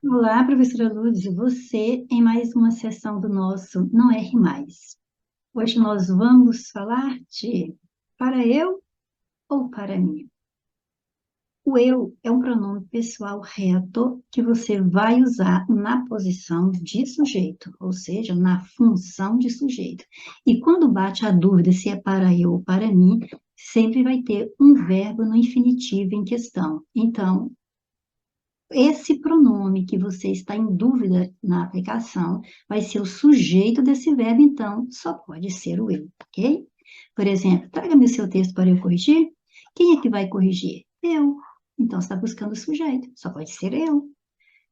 Olá, professora Lourdes, você em mais uma sessão do nosso Não Erre Mais. Hoje nós vamos falar de para eu ou para mim. O eu é um pronome pessoal reto que você vai usar na posição de sujeito, ou seja, na função de sujeito. E quando bate a dúvida se é para eu ou para mim, sempre vai ter um verbo no infinitivo em questão. Então, esse pronome que você está em dúvida na aplicação vai ser o sujeito desse verbo, então só pode ser o eu, ok? Por exemplo, traga-me o seu texto para eu corrigir. Quem é que vai corrigir? Eu. Então, você está buscando o sujeito, só pode ser eu.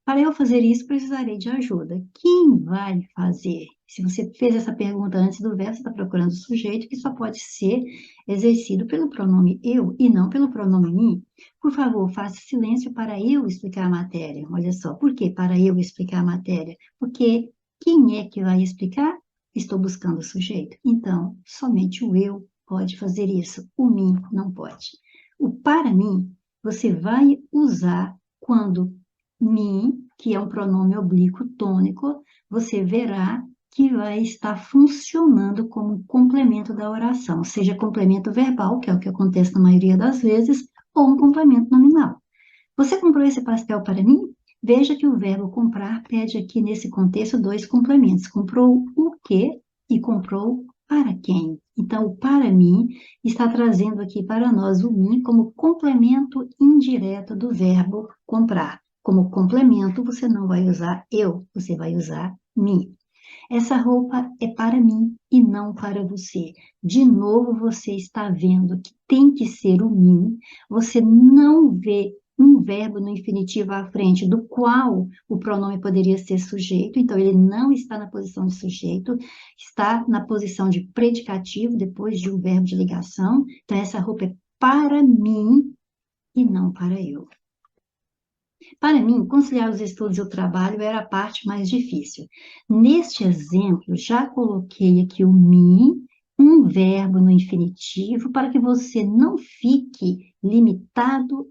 Para eu fazer isso, precisarei de ajuda. Quem vai fazer? Se você fez essa pergunta antes do verbo, você está procurando o sujeito, que só pode ser exercido pelo pronome eu e não pelo pronome mim. Por favor, faça silêncio para eu explicar a matéria. Olha só, por que para eu explicar a matéria? Porque quem é que vai explicar? Estou buscando o sujeito. Então, somente o eu pode fazer isso. O mim não pode. O para mim, você vai usar quando mim, que é um pronome oblíquo tônico, você verá que vai estar funcionando como complemento da oração, seja complemento verbal, que é o que acontece na maioria das vezes, ou um complemento nominal. Você comprou esse pastel para mim? Veja que o verbo comprar pede aqui nesse contexto dois complementos. Comprou o quê e comprou para quem? Então, o para mim está trazendo aqui para nós o mim como complemento indireto do verbo comprar. Como complemento, você não vai usar eu, você vai usar mim. Essa roupa é para mim e não para você. De novo, você está vendo que tem que ser o mim. Você não vê um verbo no infinitivo à frente, do qual o pronome poderia ser sujeito, então ele não está na posição de sujeito, está na posição de predicativo, depois de um verbo de ligação. Então, essa roupa é para mim e não para eu. Para mim, conciliar os estudos e o trabalho era a parte mais difícil. Neste exemplo, já coloquei aqui o me, um verbo no infinitivo, para que você não fique limitado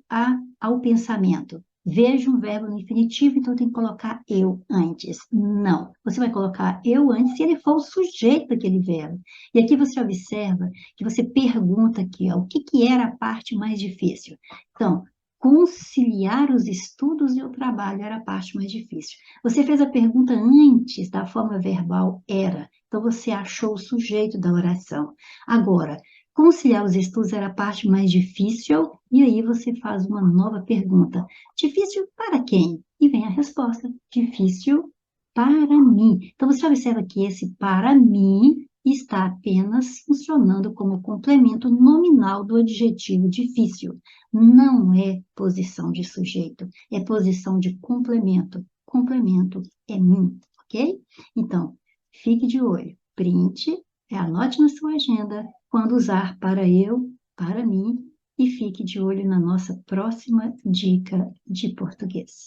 ao pensamento. Veja um verbo no infinitivo, então tem que colocar eu antes. Não, você vai colocar eu antes se ele for o sujeito daquele verbo. E aqui você observa que você pergunta aqui, ó, o que que era a parte mais difícil? Então, conciliar os estudos e o trabalho era a parte mais difícil. Você fez a pergunta antes da forma verbal era, então você achou o sujeito da oração. Agora, conciliar os estudos era a parte mais difícil, e aí você faz uma nova pergunta. Difícil para quem? E vem a resposta. Difícil para mim. Então você observa que esse para mim está apenas funcionando como complemento nominal do adjetivo difícil. Não é posição de sujeito, é posição de complemento. Complemento é mim, ok? Então, fique de olho, print, anote na sua agenda quando usar para eu, para mim, e fique de olho na nossa próxima dica de português.